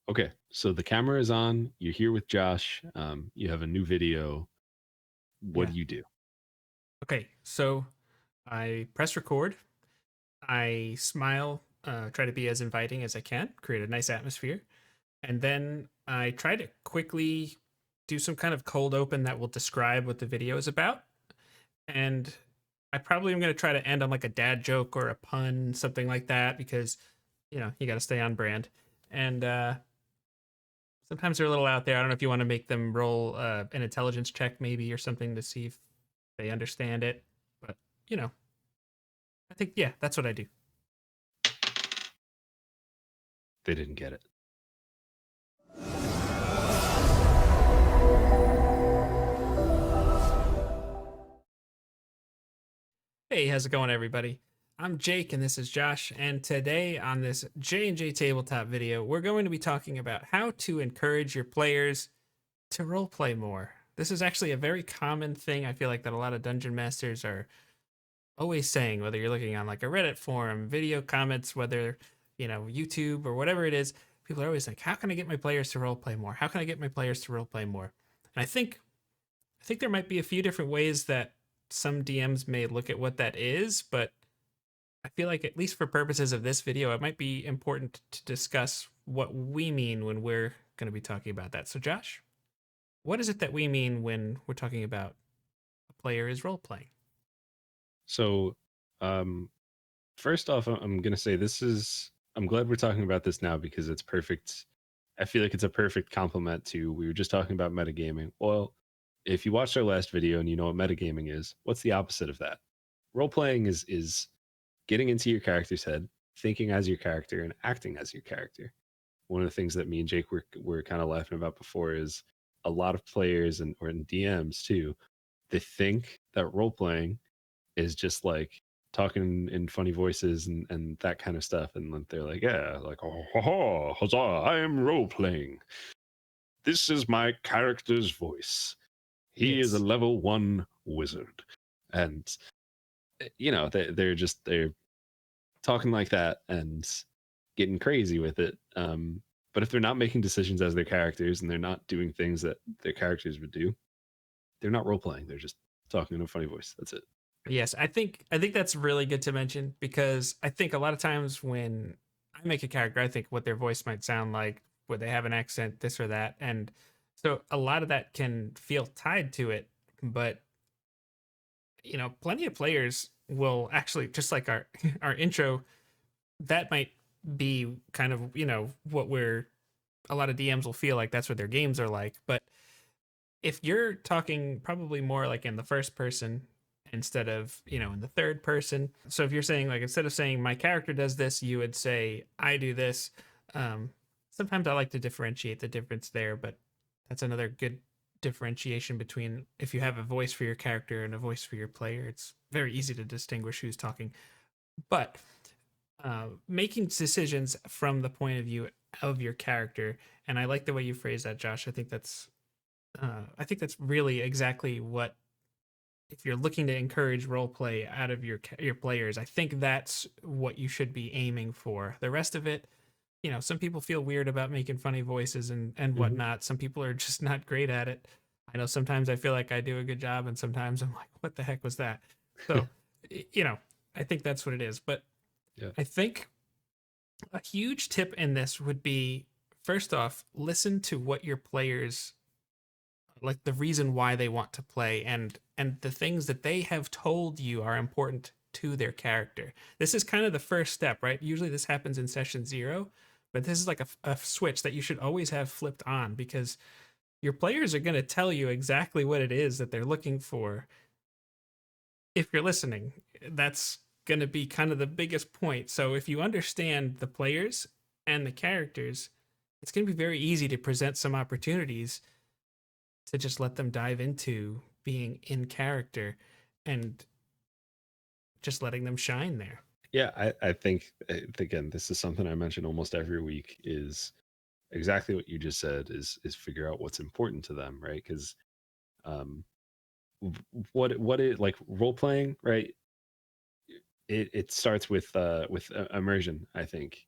Okay, so the camera is on. You're here with Josh. You have a new video. What Yeah. do you do? Okay. So I press record. I smile, try to be as inviting as I can, create a nice atmosphere. And then I try to quickly do some kind of cold open that will describe what the video is about. And I probably am going to try to end on like a dad joke or a pun, something like that, because, you got to stay on brand. And sometimes they're a little out there. I don't know if you want to make them roll an intelligence check, maybe, or something to see if they understand it. But, you know, I think, yeah, that's what I do. They didn't get it. Hey, how's it going, everybody? I'm Jake, and this is Josh. And today on this JNJtabletop video, we're going to be talking about how to encourage your players to roleplay more. This is actually a very common thing. I feel like that a lot of dungeon masters are always saying, whether you're looking on like a Reddit forum, video comments, whether YouTube or whatever it is. People are always like, "How can I get my players to roleplay more? How can I get my players to roleplay more?" And I think there might be a few different ways that some DMs may look at what that is, but I feel like, at least for purposes of this video, it might be important to discuss what we mean when we're going to be talking about that. So, Josh, what is it that we mean when we're talking about a player is role playing? So, um, first off, I'm gonna say this is. I'm glad we're talking about this now because it's perfect. I feel like it's a perfect complement to we were just talking about metagaming. Well, if you watched our last video and you know what metagaming is, what's the opposite of that? Role playing is getting into your character's head, thinking as your character, and acting as your character. One of the things that me and Jake were kind of laughing about before is a lot of players or in DMs too, they think that role playing is just like talking in funny voices and that kind of stuff. And then they're like, yeah, like, oh, huzzah, I am role playing. This is my character's voice. He is a Yes. level 1 wizard. And, they're talking like that and getting crazy with it. But if they're not making decisions as their characters and they're not doing things that their characters would do, they're not role playing. They're just talking in a funny voice. That's it. Yes, I think that's really good to mention, because I think a lot of times when I make a character, I think what their voice might sound like, would they have an accent, this or that, and so a lot of that can feel tied to it. But plenty of players will actually, just like our our intro, that might be kind of what we're a lot of DMs will feel like that's what their games are like. But if you're talking probably more like in the first person instead of in the third person, so if you're saying, like, instead of saying my character does this, you would say I do this. um Sometimes I like to differentiate the difference there, but that's another good differentiation between, if you have a voice for your character and a voice for your player, it's very easy to distinguish who's talking. But making decisions from the point of view of your character, and I like the way you phrase that, Josh. I think that's really exactly what, if you're looking to encourage role play out of your players, I think that's what you should be aiming for. The rest of it, some people feel weird about making funny voices and Hmm. whatnot. Some people are just not great at it. I know sometimes I feel like I do a good job, and sometimes I'm like, what the heck was that? So, I think that's what it is. But Yeah. I think a huge tip in this would be, first off, listen to what your players like, the reason why they want to play, and the things that they have told you are important to their character. This is kind of the first step, right? Usually this happens in session 0, but this is like a switch that you should always have flipped on, because your players are going to tell you exactly what it is that they're looking for if you're listening. That's going to be kind of the biggest point. So if you understand the players and the characters, it's going to be very easy to present some opportunities to just let them dive into being in character and just letting them shine there. Yeah, I think again, this is something I mention almost every week is exactly what you just said is figure out what's important to them, right? Because um what it like role playing, right? It starts with immersion, I think.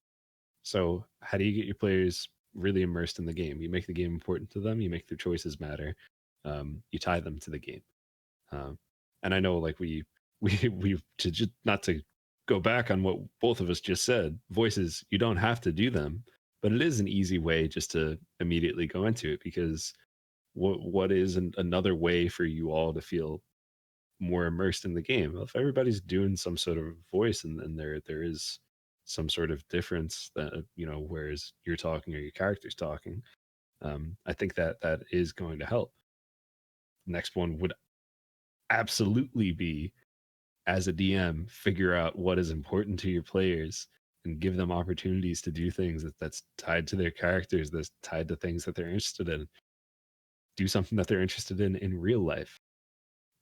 So how do you get your players really immersed in the game. You make the game important to them. You make their choices matter. You tie them to the game. And I know, like we to just not to go back on what both of us just said. Voices, you don't have to do them, but it is an easy way just to immediately go into it, because what is another way for you all to feel more immersed in the game? Well, if everybody's doing some sort of voice, and there is some sort of difference that, whereas you're talking or your character's talking, I think that is going to help. Next one would absolutely be, as a DM, figure out what is important to your players and give them opportunities to do things that's tied to their characters, that's tied to things that they're interested in. Do something that they're interested in real life.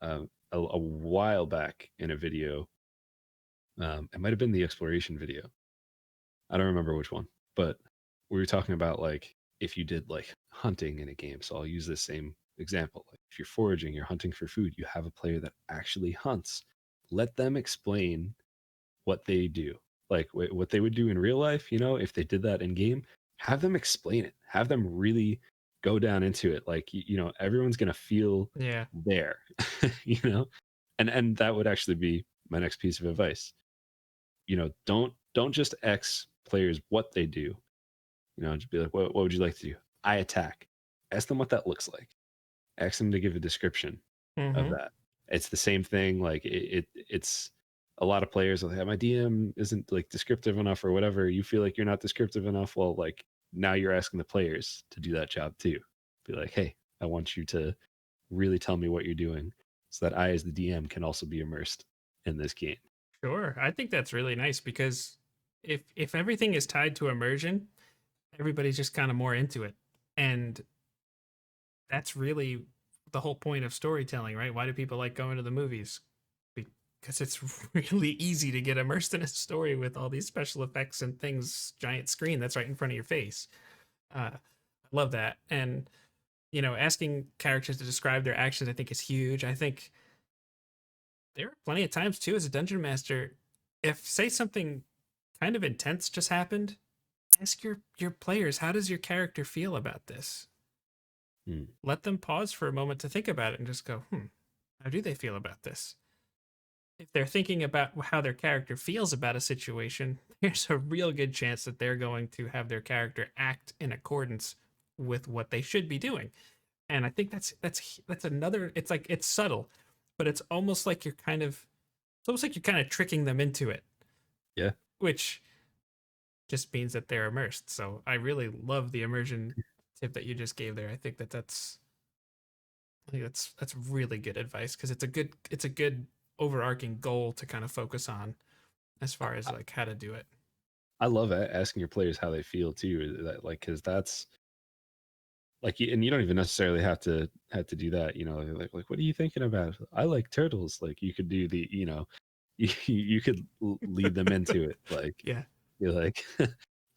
A while back in a video, it might have been the exploration video. I don't remember which one, but we were talking about, like, if you did like hunting in a game. So I'll use this same example. Like, if you're foraging, you're hunting for food, you have a player that actually hunts. Let them explain what they do, like what they would do in real life. If they did that in game, have them explain it. Have them really go down into it. Like, everyone's gonna feel Yeah. there. you know, and that would actually be my next piece of advice. Don't just X players what they do. Just be like, what would you like to do? I attack. Ask them what that looks like. Ask them to give a description of Mm-hmm. that. It's the same thing. Like, it's a lot of players will have, my DM isn't like descriptive enough or whatever. You feel like you're not descriptive enough. Well, like, now you're asking the players to do that job too. Be like, hey, I want you to really tell me what you're doing, so that I, as the DM, can also be immersed in this game. Sure. I think that's really nice because if everything is tied to immersion, everybody's just kind of more into it. And that's really the whole point of storytelling, right? Why do people like going to the movies? Because it's really easy to get immersed in a story with all these special effects and things, giant screen that's right in front of your face. I love that. And, asking characters to describe their actions, I think, is huge. I think there are plenty of times, too, as a dungeon master, if, say, something kind of intense just happened, ask your players, how does your character feel about this? Hmm. Let them pause for a moment to think about it and just go, how do they feel about this? If they're thinking about how their character feels about a situation, there's a real good chance that they're going to have their character act in accordance with what they should be doing. And I think that's another. It's like it's subtle, but it's almost like you're kind of tricking them into it, Yeah. which just means that they're immersed. So I really love the immersion tip that you just gave there. I think that's really good advice because it's a good overarching goal to kind of focus on as far as I, like how to do it. I love asking your players how they feel too. Like, because that's like, and you don't even necessarily have to do that. Like, what are you thinking about? I like turtles. Like, you could do the, you could lead them into it. Like, Yeah. you're like,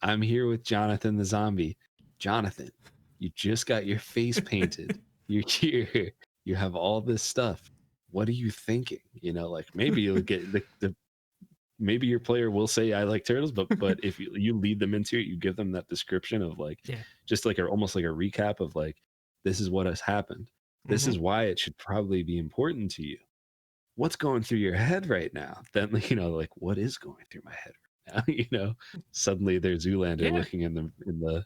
I'm here with Jonathan the zombie. Jonathan, you just got your face painted. You're here. You have all this stuff. What are you thinking? Like, maybe you'll get the maybe your player will say, I like turtles, but if you lead them into it, you give them that description of, like, Yeah. just like almost like a recap of, like, this is what has happened. This Mm-hmm. is why it should probably be important to you. What's going through your head right now? Then, like, what is going through my head right now? Suddenly there's Zoolander Yeah. looking in the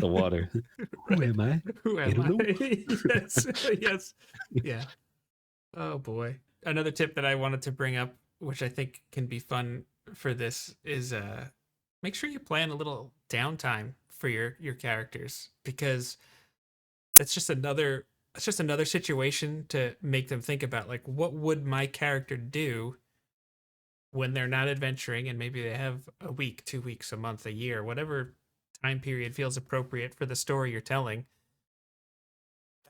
water. Who Right. am I? Who am I? Animal? Yes. Yes. Yeah. Oh boy. Another tip that I wanted to bring up, which I think can be fun for this, is make sure you plan a little downtime for your characters because that's just another situation to make them think about, like, what would my character do when they're not adventuring and maybe they have a week, 2 weeks, a month, a year, whatever time period feels appropriate for the story you're telling.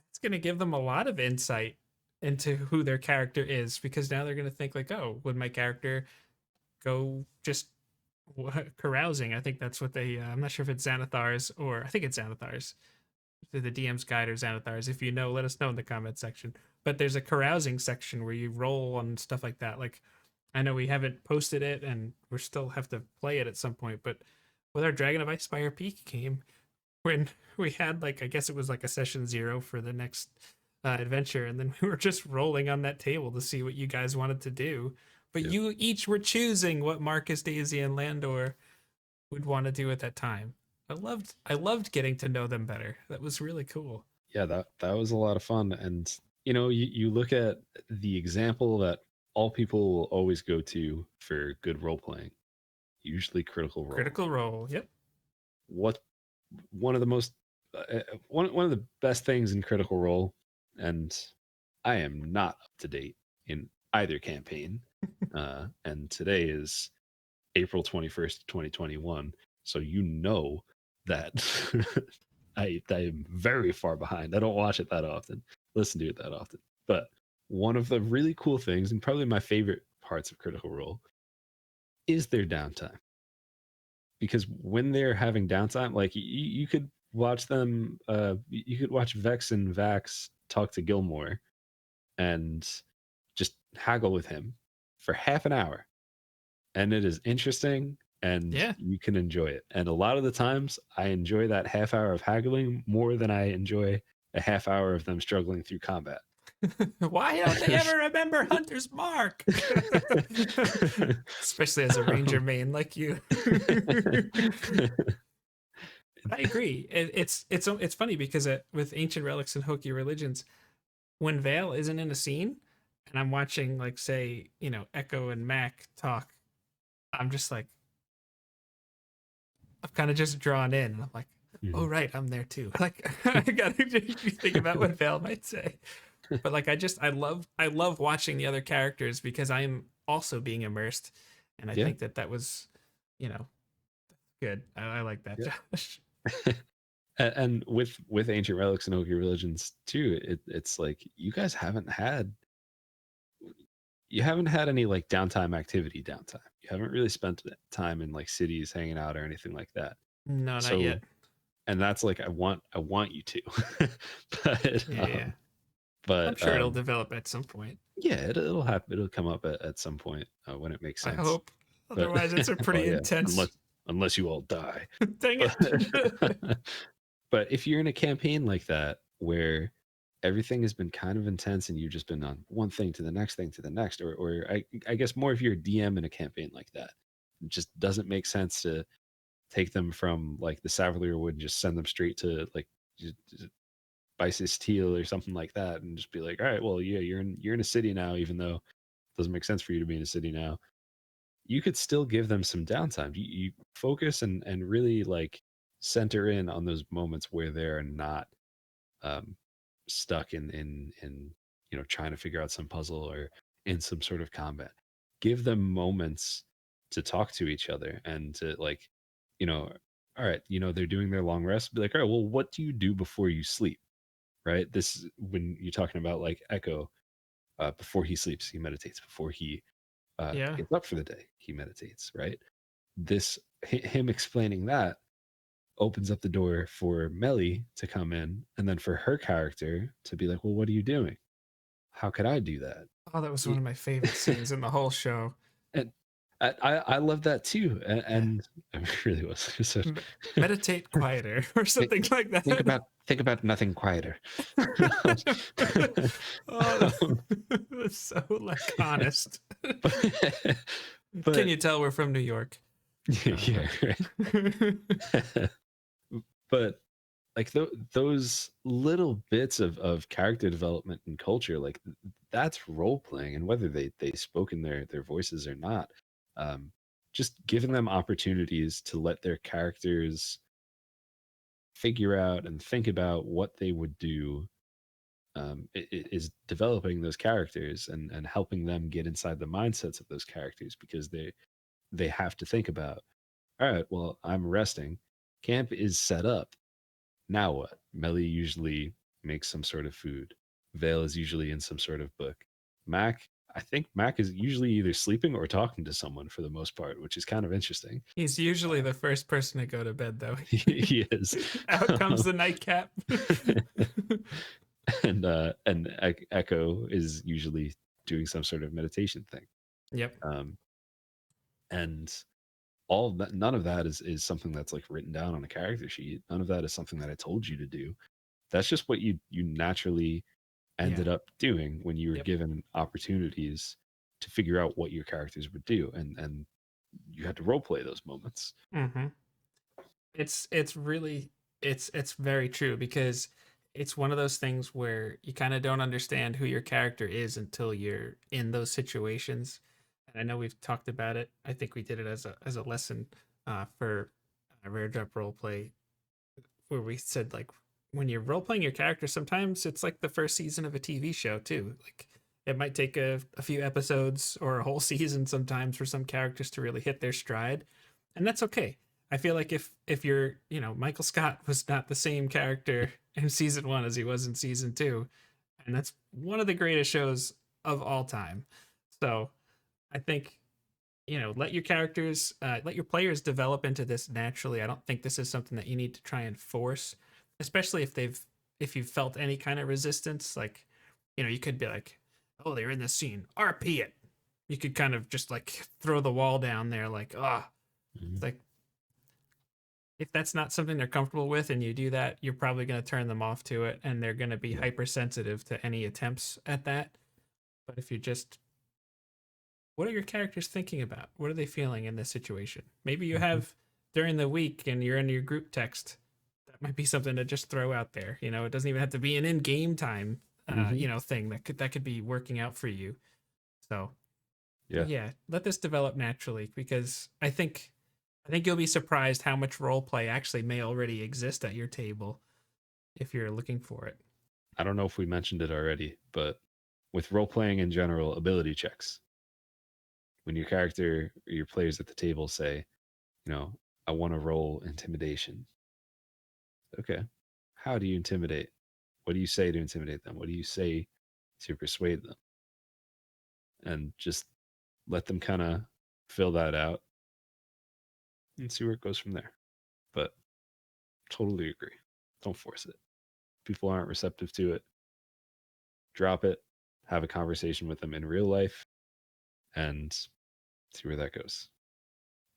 It's going to give them a lot of insight into who their character is because now they're going to think like, oh, would my character go just carousing? I think that's what they. I'm not sure if it's Xanathar's or I think it's Xanathar's. The DM's guide or Xanathar's. If you know, let us know in the comment section. But there's a carousing section where you roll and stuff like that. Like, I know we haven't posted it and we still have to play it at some point, but with our Dragon of Ice Spire Peak game, when we had like, I guess it was like a session 0 for the next adventure, and then we were just rolling on that table to see what you guys wanted to do. But Yeah. you each were choosing what Marcus, Daisy, and Landor would want to do at that time. I loved getting to know them better. That was really cool. Yeah, that was a lot of fun. And you look at the example that all people will always go to for good role playing, usually Critical Role. Critical Role. Yep. What one of the most one of the best things in Critical Role, and I am not up to date in either campaign. And today is April 21st, 2021. So that I am very far behind. I don't watch it that often, listen to it that often. But one of the really cool things, and probably my favorite parts of Critical Role, is their downtime. Because when they're having downtime, like you could watch them, you could watch Vex and Vax talk to Gilmore and just haggle with him for half an hour. And it is interesting and Yeah. you can enjoy it. And a lot of the times I enjoy that half hour of haggling more than I enjoy a half hour of them struggling through combat. Why don't they ever remember Hunter's Mark? Especially as a ranger main like you. I agree. It's funny because with Ancient Relics and Hokey Religions, when Vale isn't in a scene, and I'm watching, like, say, Echo and Mac talk, I'm just like, I'm kind of just drawn in, and I'm like, oh right, I'm there too. Like, I gotta think about what Vale might say. But like, I love watching the other characters because I am also being immersed, and I Yeah. think that was, good. I like that, Yeah. Josh. And with Ancient Relics and Hokey Religions too, it's like you guys haven't had any like downtime. You haven't really spent time in like cities hanging out or anything like that. No, not So, yet. and that's like I want you to, but Yeah. I'm but sure it'll develop at some point. yeah, it'll happen. It'll come up at some point when it makes I sense. hope. But Otherwise, it's a well, pretty yeah, intense. unless you all die. Dang it. But, but if you're in a campaign like that where everything has been kind of intense and you've just been on one thing to the next thing to the next, or I guess more if you're a DM in a campaign like that, it just doesn't make sense to take them from like the Savalier Wood and just send them straight to like Bisis Teal or something like that, and just be like, all right, well, yeah, you're in a city now, even though it doesn't make sense for you to be in a city now. You could still give them some downtime. You focus and really like center in on those moments where they're not um, stuck in trying to figure out some puzzle or in some sort of combat. Give them moments to talk to each other and to like, all right, they're doing their long rest. Be like, all right, well, what do you do before you sleep? Right. This when you're talking about like Echo, before he sleeps, he meditates. Before he Yeah. gets up for the day, he meditates. Right. Him explaining that opens up the door for Melly to come in, and then for her character to be like, well, what are you doing? How could I do that? Oh, that was one of my favorite scenes in the whole show. And I love that too. Yeah. And it really was. So, Meditate quieter or something like that. think about nothing quieter. Oh, that's so like honest. but Can you tell we're from New York? Yeah, right. But like those little bits of character development and culture, like that's role playing, and whether they spoke in their voices or not, just giving them opportunities to let their characters figure out and think about what they would do, is developing those characters and helping them get inside the mindsets of those characters, because they have to think about, all right, well, I'm resting, camp is set up. Now what? Melly usually makes some sort of food. Vale is usually in some sort of book. I think Mac is usually either sleeping or talking to someone for the most part, which is kind of interesting. He's usually the first person to go to bed, though. He is. Out comes the nightcap. And Echo is usually doing some sort of meditation thing. Yep. And all of that, none of that is something that's like written down on a character sheet. None of that is something that I told you to do. That's just what you naturally Yeah. ended up doing when you were Yep. given opportunities to figure out what your characters would do, and you had to role play those moments. Mm-hmm. It's really it's very true because it's one of those things where you kind of don't understand who your character is until you're in those situations. And I know we've talked about it. I think we did it as a lesson for Rare Drop Roleplay, where we said like when you're role playing your character, sometimes it's like the first season of a TV show too. Like it might take a few episodes or a whole season sometimes for some characters to really hit their stride, and that's okay. I feel like if you're, you know, Michael Scott was not the same character in season 1 as he was in season 2, and that's one of the greatest shows of all time. So I think, you know, let your characters, let your players develop into this naturally. I don't think this is something that you need to try and force, especially if you've felt any kind of resistance. Like, you know, you could be like, oh, they're in this scene, RP it. You could kind of just like throw the wall down there, like, ah, it's like, if that's not something they're comfortable with and you do that, you're probably going to turn them off to it, and they're going to be hypersensitive to any attempts at that. But if you just, what are your characters thinking about? What are they feeling in this situation? Maybe you have during the week and you're in your group text. That might be something to just throw out there. You know, it doesn't even have to be an in-game time, you know, thing that could be working out for you. So Yeah, yeah, let this develop naturally, because I think you'll be surprised how much role play actually may already exist at your table if you're looking for it. I don't know if we mentioned it already, but with role playing in general, ability checks. When your character or your players at the table say, you know, I want to roll intimidation. Okay. How do you intimidate? What do you say to intimidate them? What do you say to persuade them? And just let them kind of fill that out and see where it goes from there. But totally agree. Don't force it. People aren't receptive to it. Drop it. Have a conversation with them in real life and see where that goes.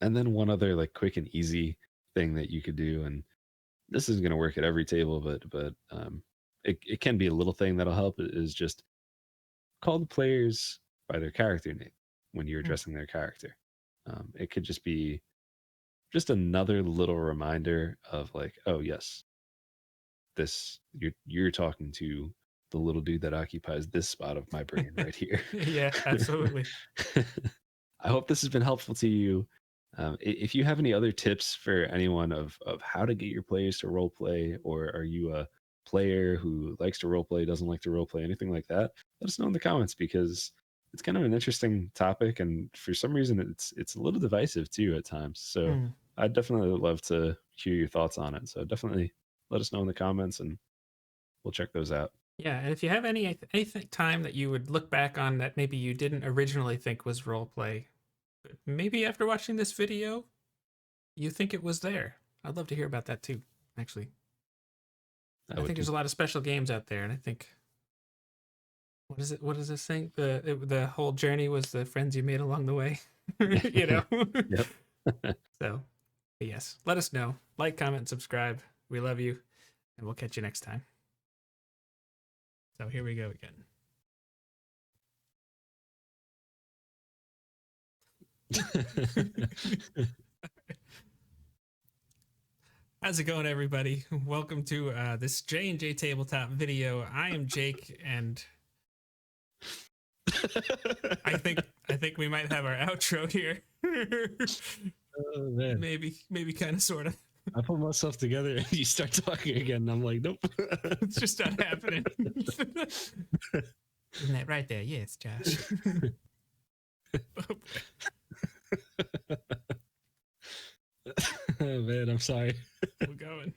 And then one other like quick and easy thing that you could do, and this isn't going to work at every table, but it can be a little thing that'll help, is just call the players by their character name when you're addressing their character. It could just be just another little reminder of like, oh yes, this you're talking to the little dude that occupies this spot of my brain right here. Yeah, absolutely. I hope this has been helpful to you. If you have any other tips for anyone of how to get your players to role play, or are you a player who likes to role play, doesn't like to role play, anything like that, let us know in the comments, because it's kind of an interesting topic, and for some reason it's a little divisive too at times. So Mm. I'd definitely love to hear your thoughts on it. So definitely let us know in the comments, and we'll check those out. Yeah, and if you have any time that you would look back on that maybe you didn't originally think was role play, maybe after watching this video, you think it was there. I'd love to hear about that too, actually. I think there's a lot of special games out there, and I think, what is it? What is this thing? The whole journey was the friends you made along the way. You know. Yep. So, but yes, let us know. Like, comment, and subscribe. We love you, and we'll catch you next time. So here we go again. How's it going, everybody? Welcome to this JNJtabletop video. I am Jake, and I think we might have our outro here. Oh man, maybe kind of, sort of. I put myself together and you start talking again, and I'm like, nope. It's just not happening. Isn't that right there? Yes, Josh. Oh man, I'm sorry. We're going.